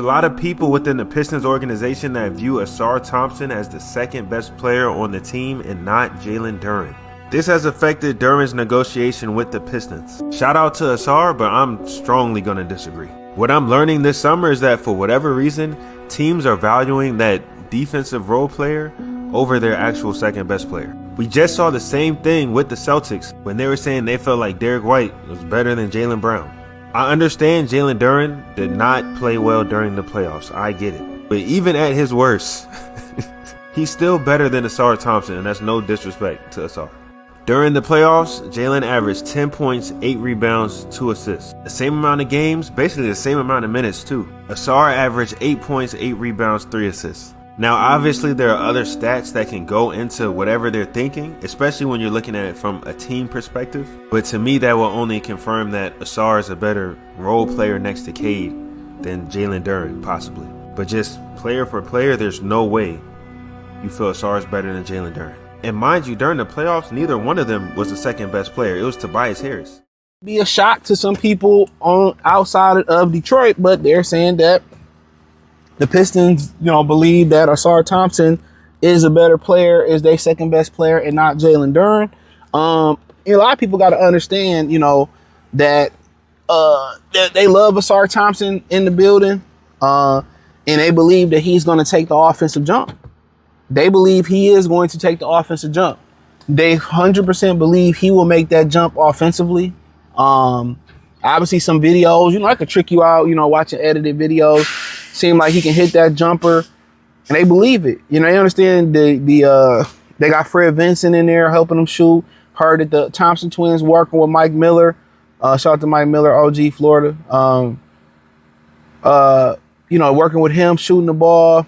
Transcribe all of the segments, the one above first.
There's a lot of people within the Pistons organization that view Ausar Thompson as the second best player on the team and not Jalen Duren. This has affected Duren's negotiation with the Pistons. Shout out to Ausar, but I'm strongly going to disagree. What I'm learning this summer is that for whatever reason, teams are valuing that defensive role player over their actual second best player. We just saw the same thing with the Celtics when they were saying they felt like Derek White was better than Jaylen Brown. I understand Jalen Duren did not play well during the playoffs. I get it. But even at his worst, he's still better than Ausar Thompson, and that's no disrespect to Ausar. During the playoffs, Jalen averaged 10 points, 8 rebounds, 2 assists. The same amount of games, basically the same amount of minutes too. Ausar averaged 8 points, 8 rebounds, 3 assists. Now, obviously, there are other stats that can go into whatever they're thinking, especially when you're looking at it from a team perspective. But to me, that will only confirm that Ausar is a better role player next to Cade than Jalen Duren, possibly. But just player for player, there's no way you feel Ausar is better than Jalen Duren. And mind you, during the playoffs, neither one of them was the second best player. It was Tobias Harris. Be a shock to some people on outside of Detroit, but they're saying that the Pistons, believe that Ausar Thompson is a better player, is their second best player, and not Jalen Duren. A lot of people got to understand, that they love Ausar Thompson in the building, and they believe that he's going to take the offensive jump. They believe he is going to take the offensive jump. They 100% believe he will make that jump offensively. Obviously, some videos, I could trick you out, watching edited videos. Seem like he can hit that jumper, and they believe it. They understand they got Fred Vincent in there helping them shoot. Heard that the Thompson twins working with Mike Miller. Shout out to Mike Miller, OG Florida. Working with him, shooting the ball.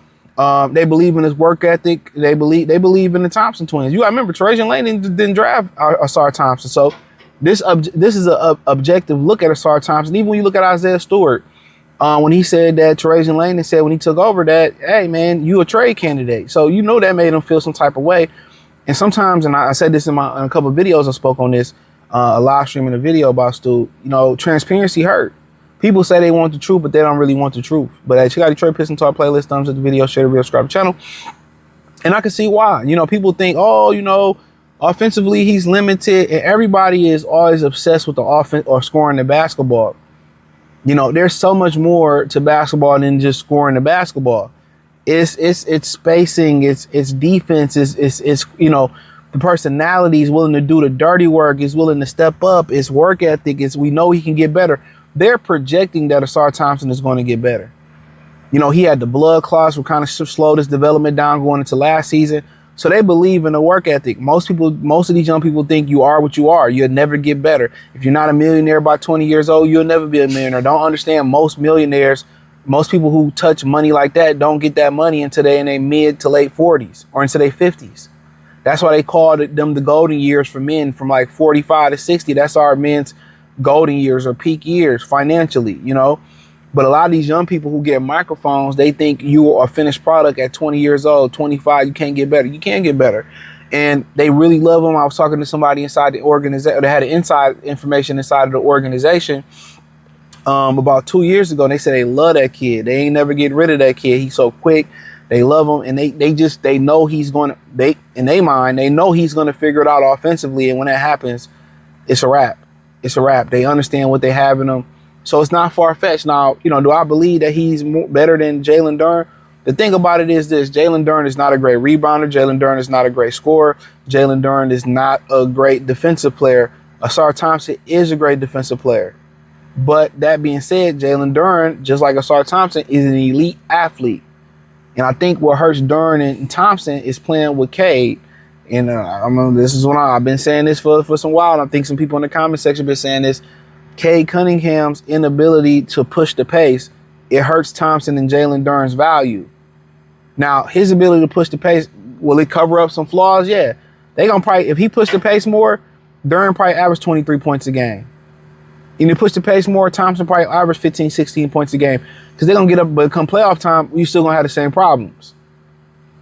They believe in his work ethic. They believe in the Thompson twins. You got to remember, Trajan Lane didn't draft Ausar Thompson, so this is an objective look at Ausar Thompson. Even when you look at Isaiah Stewart. When he said that, Trajan Lane said when he took over that, hey, man, you a trade candidate. So that made him feel some type of way. And sometimes, and I said this in a couple of videos I spoke on this, a live stream in a video about Stu, transparency hurt. People say they want the truth, but they don't really want the truth. But check out the Detroit Pistons Talk playlist, thumbs up the video, share the video, subscribe to the channel. And I can see why. People think, offensively he's limited, and everybody is always obsessed with the offense or scoring the basketball. There's so much more to basketball than just scoring the basketball. It's spacing, it's defense, it's the personality is willing to do the dirty work, is willing to step up, it's work ethic, we know he can get better. They're projecting that Ausar Thompson is going to get better. He had the blood clots, who kind of slowed his development down going into last season. So they believe in the work ethic. Most of these young people think you are what you are. You'll never get better. If you're not a millionaire by 20 years old, you'll never be a millionaire. Don't understand most millionaires, most people who touch money like that don't get that money until they're in their mid to late 40s or into their 50s. That's why they called them the golden years for men from like 45 to 60. That's our men's golden years or peak years financially, But a lot of these young people who get microphones, they think you are a finished product at 20 years old, 25, you can't get better. You can get better. And they really love them. I was talking to somebody inside the organization, they had inside information inside of the organization about 2 years ago. And they said they love that kid. They ain't never get rid of that kid. He's so quick. They love him. And they know he's going to, in their mind, they know he's going to figure it out offensively. And when that happens, it's a wrap. It's a wrap. They understand what they have in them. So it's not far-fetched. Now, do I believe that he's better than Jalen Duren? The thing about it is this. Jalen Duren is not a great rebounder. Jalen Duren is not a great scorer. Jalen Duren is not a great defensive player. Ausar Thompson is a great defensive player. But that being said, Jalen Duren, just like Ausar Thompson, is an elite athlete. And I think what hurts Duren and Thompson is playing with Cade. And this is what I've been saying this for some while. And I think some people in the comment section have been saying this. Cade Cunningham's inability to push the pace, it hurts Thompson and Jalen Duren's value. Now, his ability to push the pace, will it cover up some flaws? Yeah. They gonna probably, if he pushed the pace more, Duren probably averaged 23 points a game. And he pushed the pace more, Thompson probably averaged 15, 16 points a game. Because they're gonna get up, but come playoff time, you still gonna have the same problems.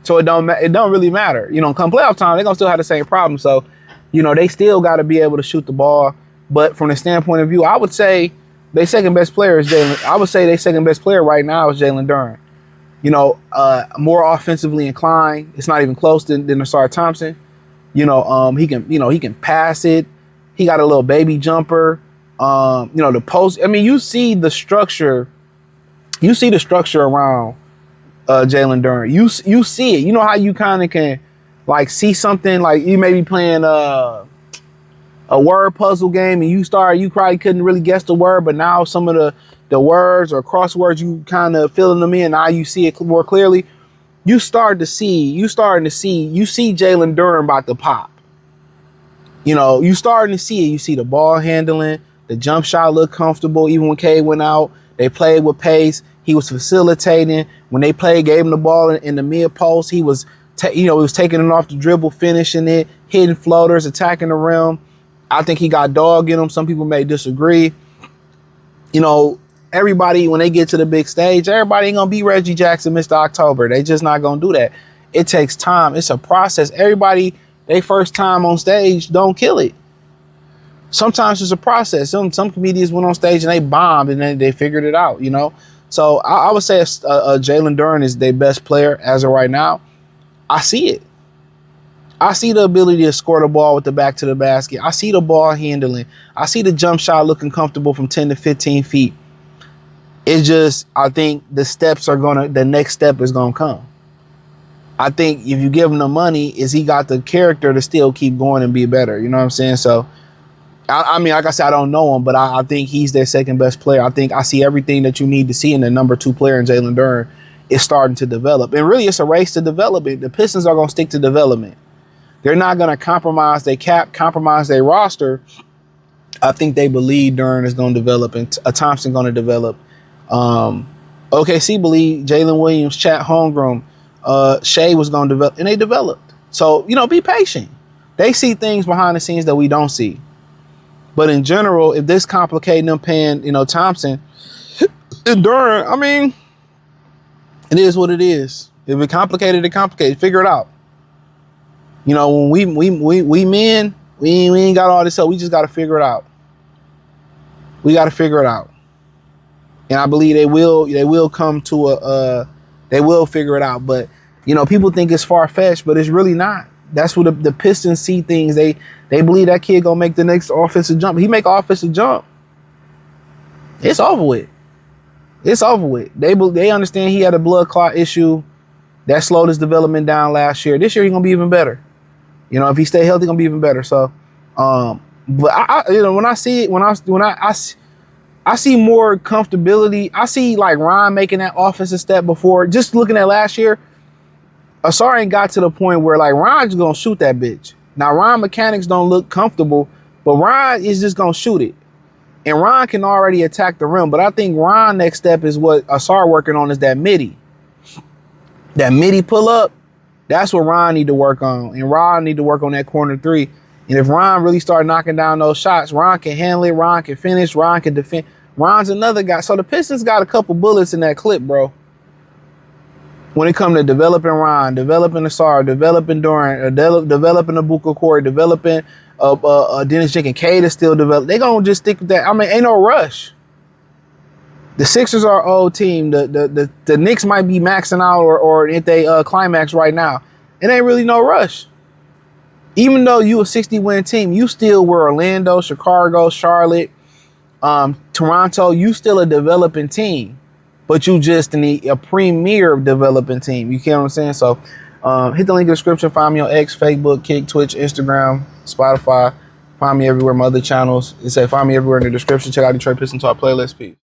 So it don't really matter. Come playoff time, they're gonna still have the same problem. So, they still gotta be able to shoot the ball. But from the standpoint of view, I would say Their second best player is Jalen. I would say their second best player right now is Jalen Duren. You know, more offensively inclined. It's not even close than Ausar Thompson. You know, he can pass it. He got a little baby jumper. You know, the post. I mean, you see the structure. You see the structure around Jalen Duren. You see it. You know how you kind of can like see something, like you may be playing a word puzzle game and you probably couldn't really guess the word, but now some of the words or crosswords you kind of filling them in. Now you see it more clearly. You see Jalen Duren about to pop. You know, you starting to see it. You see the ball handling, the jump shot look comfortable. Even when Cade went out, they played with pace. He was facilitating. When they gave him the ball in the mid post, he was, he was taking it off the dribble, finishing it, hitting floaters, attacking the rim. I think he got dog in him. Some people may disagree. You know, everybody, when they get to the big stage, everybody ain't gonna be Reggie Jackson, Mr. October. They just not gonna do that. It takes time. It's a process. Everybody, they first time on stage, don't kill it. Sometimes it's a process. Some comedians went on stage and they bombed and then they figured it out, you know? So I would say Jalen Duren is their best player as of right now. I see it. I see the ability to score the ball with the back to the basket. I see the ball handling. I see the jump shot looking comfortable from 10 to 15 feet. It's just, I think the next step is going to come. I think if you give him the money, he got the character to still keep going and be better. You know what I'm saying? So, I mean, like I said, I don't know him, but I think he's their second best player. I think I see everything that you need to see in the number 2 player in Jalen Duren is starting to develop. And really, it's a race to development. The Pistons are going to stick to development. They're not going to compromise their cap, compromise their roster. I think they believe Duren is going to develop and Thompson going to develop. OKC believe Jalen Williams, Chat Holmgren, Shea was going to develop, and they developed. So, you know, be patient. They see things behind the scenes that we don't see. But in general, if this complicating them paying, you know, Thompson and Duren, I mean, it is what it is. If it complicated, it complicated. Figure it out. You know, when we men, we ain't got all this stuff. We just got to figure it out. We got to figure it out. And I believe they will come to they will figure it out. But, you know, people think it's far-fetched, but it's really not. That's what the Pistons see things. They believe that kid gonna make the next offensive jump. He make an offensive jump, it's over with. It's over with. They understand he had a blood clot issue that slowed his development down last year. This year he's gonna be even better. You know, if he stay healthy, he's gonna be even better. So, but I you know, when I see it, I see more comfortability. I see like Ron making that offensive step before. Just looking at last year, Ausar ain't got to the point where like Ron's gonna shoot that bitch. Now Ron mechanics don't look comfortable, but Ron is just gonna shoot it. And Ron can already attack the rim. But I think Ron next step is what Ausar working on is that midi. That midi pull up, that's what Ron need to work on. And Ron need to work on that corner 3. And if Ron really start knocking down those shots, Ron can handle it, Ron can finish, Ron can defend. Ron's another guy. So the Pistons got a couple bullets in that clip, bro. When it comes to developing Ron, developing Ausar, developing Duren, developing Abuka Corey, developing Dennis Jenkins, Cade is still developing. They gonna just stick with that. I mean, ain't no rush. The Sixers are an old team. The Knicks might be maxing out or if they climax right now. It ain't really no rush. Even though you a 60-win team, you still were Orlando, Chicago, Charlotte, Toronto. You still a developing team. But you just need a premier developing team. You get what I'm saying? So hit the link in the description. Find me on X, Facebook, Kick, Twitch, Instagram, Spotify. Find me everywhere. My other channels. It say find me everywhere in the description. Check out Detroit Pistons Talk playlist. Peace.